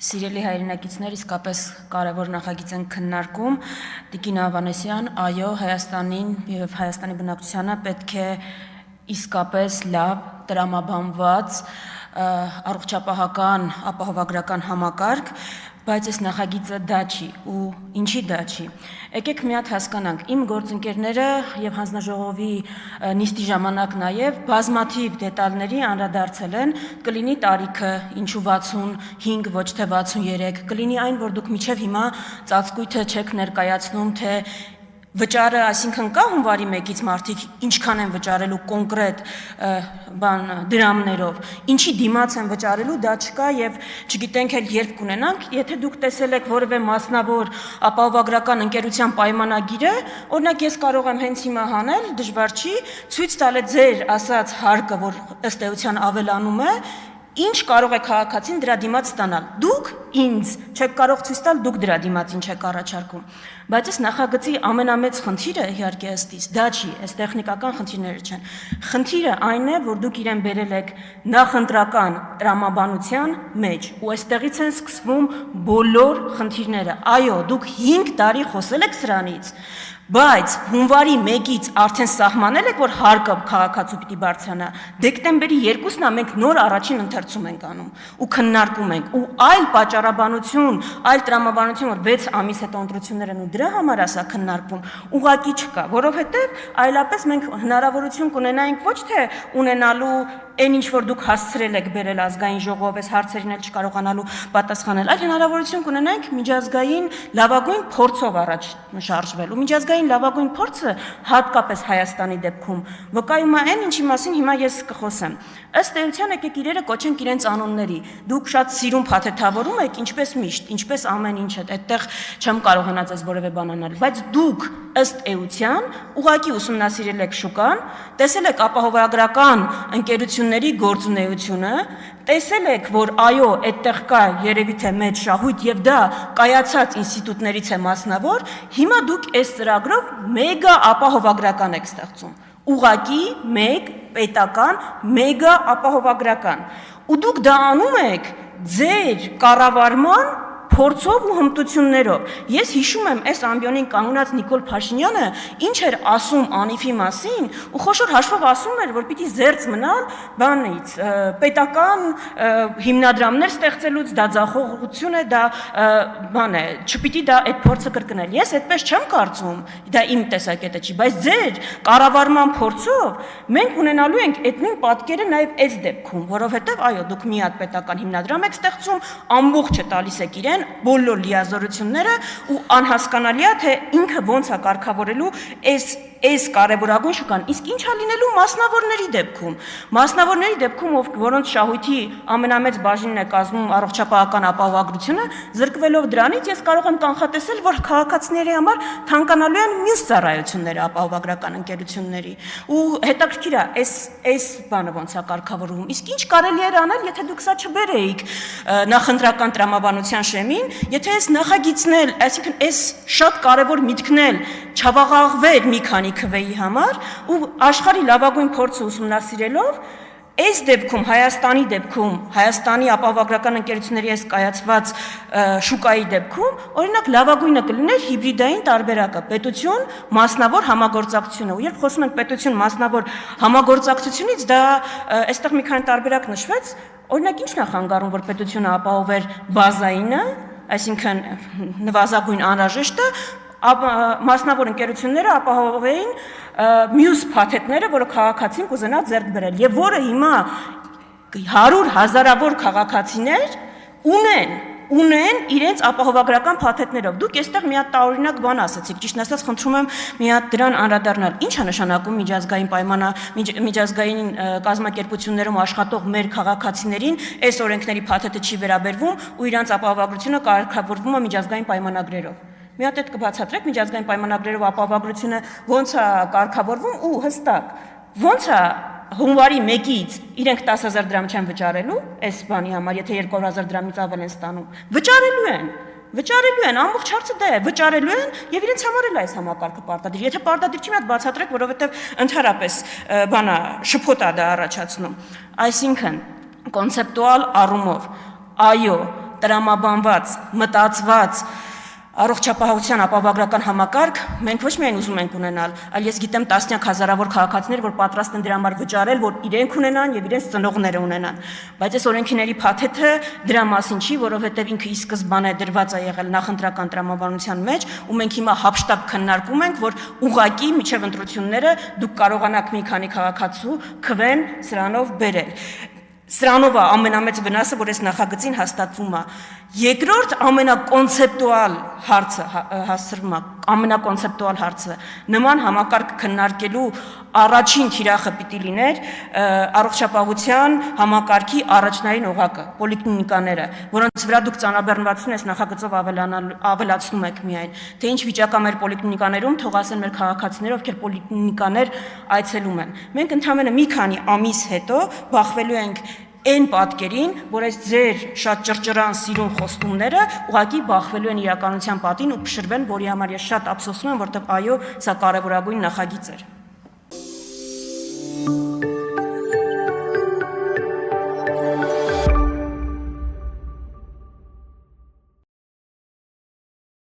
Սիրելի հայրենակիցներ, իսկապես կարևոր նախագիծ են քննարկում Տիկին Ավանեսյան, այո, Հայաստանին եւ Հայաստանի բնակչությանը պետք է իսկապես լավ տրամաբանված առողջապահական ապահովագրական համակարգ, բայց այս նախագիծը դա չի ու ինչի դա չի։ Եկեք մի հատ հասկանանք, իմ գործընկերները եւ հանձնաժողովի նիստի ժամանակ նաեւ բազմաթիվ դետալների անդրադարձել են, կլինի տարիքը ինչու 65, ոչ թե 63, կլինի այն, որ դուք միջև հիմա ծածկույթը չեք ներկայացնում, թե վճարը, այսինքն կա հունվարի 1-ից մարդիկ ինչքան են վճարելու կոնկրետ դրամներով, ինչի դիմաց են վճարելու, դա չկա եւ չգիտենք էլ երբ կունենանք, եթե դուք տեսել եք որևէ մասնավոր ապահովագրական ընկերության պայմանագիրը, օրինակ ես կարող եմ հենց հիմա հանել, դժվար չի, ցույց տալ է ձեր ասած հարկը, որ ըստ էության ավելանում է, ինչ կարող է քաղաքացին դրա դիմաց ստանալ։ Դուք ինձ չեք կարող ցույց տալ, դուք դրա դիմաց ինչ եք առաջարկում։ Բայց այս նախագծի ամենամեծ խնդիրը իհարկե ըստիս դա չի, այս տեխնիկական խնդիրները չեն։ Խնդիրը այն է, որ դուք իրեն բերել եք նախընտրական տրամաբանության մեջ, ու այստեղից են սկսվում բոլոր խնդիրները։ Այո, դուք 5 տարի խոսել եք սրանից, բայց հունվարի 1-ից արդեն սահմանել եք, որ հարկը քաղաքացու պիտի բարձրանա, դեկտեմբերի 2-ն մենք նոր առաջին ընթերցում ենք անում ու քննարկում ենք, ու այլ պատճառաբանություն, այլ տրամաբանություն, որ 6 ամիս հետո ընտրություններ են ու դրա համար ասա քննարկվում, ուղղակի չկա, որովհետև այլապես մենք հնարավորություն կունենայինք ոչ թե ունենալու այն ինչ որ դուք հասցրել եք բերել ազգային ժողով, այս հարցերին էլ չկարողանալու պատասխանել, այլ հնարավորություն կունենայինք միջազգային լավագույն փորձով առաջ շարժվել, ու միջազգային լավագույն փորձը հատկապես Հայաստանի դեպքում վկայում է այն, ինչի մասին հիմա ես կխոսեմ։ Ըստ էության եկեք իրերը կոչենք իրենց անունների։ Դուք շատ սիրուն փաթեթավորում եք, ինչպես միշտ, ինչպես ամեն ինչը, այդտեղ չեմ կարողանա ձեզ որևէ բան անել, բայց դուք ըստ էության ուղղակի ուսումնասիրել եք շուկան, տեսել եք ապահովագրական ընկերությունների գործունեությունը, տեսել եք, որ այո, այդտեղ կա երևի թե մեծ շահույթ եւ դա կայացած ինստիտուտներից է մասնավոր, հիմա դուք այս ծրագրով մեգա ապահովագրական եք ստեղծում։ Ուղղակի մեկ պետական, մեգա ապահովագրական։ Ու դուք դա անում եք ձեր կառավարման փորձով ու հմտություններով։ Ես հիշում եմ այս ամբիոնին կանգնած Նիկոլ Փաշինյանը ինչ էր ասում Անիֆի մասին, ու խոշոր հաշվով ասում էր, որ պիտի զերծ մնալ բանից, պետական հիմնադրամներ ստեղծելուց, դա ձախողություն է, դա բան է, չպիտի դա այդ փորձը կրկնել։ Ես այդպես չեմ կարծում, դա իմ տեսակետը չի, բայց ձեր կառավարման փորձով մենք ունենալու ենք այդ նույն պատկերը նաև այս դեպքում, որովհետև այո, դուք մի հատ պետական հիմնադրամ եք ստեղծում, ամբողջը տալիս եք իրեն բոլոր լիազորությունները ու անհասկանալի է, թե ինքը ոնց է կարգավորելու այս կարևորագույն շուկան, իսկ ինչ է լինելու մասնավորների դեպքում։ Մասնավորների դեպքում, որոնց շահույթի ամենամեծ բաժինն է կազմում առողջապահական ապահովագրությունը, զրկվելով դրանից ես կարող եմ կանխատեսել, որ քաղաքացիների համար թանկանալու են մյուս ծառայությունները ապահովագրական ընկերությունների։ Ու հետաքրքիր է, այս բանը ոնց է կարգավորվում։ Իսկ ինչ կարելի էր անել, եթե դուք սա չբերեիք նախընտրական տրամաբանության շեմին, եթե այս նախագիծն էլ, այսինքն այս շատ կարևոր միտքն էլ չավաղաղվեր մի քանի քվեի համար ու աշխարհի լավագույն փորձը ուսումնասիրելով այս դեպքում Հայաստանի դեպքում Հայաստանի ապահովագրական ընկերությունների այս կայացված շուկայի դեպքում օրինակ լավագույնը կլիներ հիբրիդային տարբերակը պետություն մասնավոր համագործակցությունը ու երբ խոսում ենք պետություն մասնավոր համագործակցությունից դա այստեղ մի քանի տարբերակ նշվեց օրինակ ինչն է խանգարում որ պետությունը ապահովեր բազայինը այսինքն նվազագույն անհրաժեշտը մասնավոր ընկերությունները ապահովեին մյուս փաթեթները, որը քաղաքացին կուզենա ձեռք բերել եւ որը հիմա 100 հազարավոր քաղաքացիներ ունեն իրենց ապահովագրական փաթեթներով։ Դուք այստեղ մի հատ տարօրինակ բան ասացիք, ճիշտ ասած խնդրում եմ մի հատ դրան անդրադառնալ։ Ինչ է նշանակում միջազգային կազմակերպություններում աշխատող մեր քաղաքացիներին այս օրենքների փաթեթը չի վերաբերվում ու իրանց ապահովագրությունը կարգավորվում է միջազգային պայմանագրերով։ Մի հատ այդ կբացատրեք միջազգային պայմանագրերով ապահովագրությունը ոնց է կարգավորվում ու հստակ ոնց է հունվարի 1-ից իրենք 10,000 դրամ չեն վճարելու այս բանի համար, եթե 200,000 դրամից ավել են ստանում, վճարելու են, ամբողջ հարցը դա է, վճարելու են եւ իրենց համար էլ այս համակարգը պարտադիր։ Եթե պարտադիր չի, մի հատ բացատրեք, որովհետեւ ընդհանրապես բանա շփոթ է դա առաջացնում։ Այսինքն կոնցեպտուալ առումով, այո, տրամաբանված, մտածված առողջապահության ապահովագրական համակարգ մենք ոչ միայն ուզում ենք ունենալ, այլ ես գիտեմ տասնյակ հազարավոր քաղաքացիներ, որ պատրաստ են դրա համար վճարել, որ իրենք ունենան եւ իրենց ծնողները ունենան։ Բայց այս օրենքների փաթեթը դրա մասին չի, որովհետեւ ինքը ի սկզբանե դրված է եղել նախընտրական տրամաբանության մեջ, ու մենք հիմա հապշտապ քննարկում ենք, որ ուղղակի միջև ընտրությունները դուք կարողանաք մի քանի քաղաքացու քվեն սրանով բերել։ Սրանով է ամենամեծ վնասը, որ այս նախագծին հաստատվում է։ Երկրորդ ամենակոնցեպտուալ հարցը հասցրվում է, ամենակոնցեպտուալ հարցը նման համակարգ քննարկելու առաջին թիրախը պիտի լիներ առողջապահության համակարգի առաջնային օղակը, պոլիկլինիկաները, որոնց վրա դուք ծանրաբեռնվածություն այս նախագծով ավելացնում եք միայն, թե ինչ վիճակա մեր պոլիկլինիկաներում, թող ասեն մեր քաղաքացիները, ովքեր պոլիկլինիկաներ այցելում են։ Մենք ընդհանրապես մի քանի ամիս հետո բախվելու ենք այն պատկերին, որ այս ձեր շատ ճռճռան սիրուն խոստումները ուղղակի բախվելու են իրականության պատին ու փշրվեն, որի համար ես շատ ափսոսում եմ, որտեղ այո, սա կարևորագույն նախագիծ էր։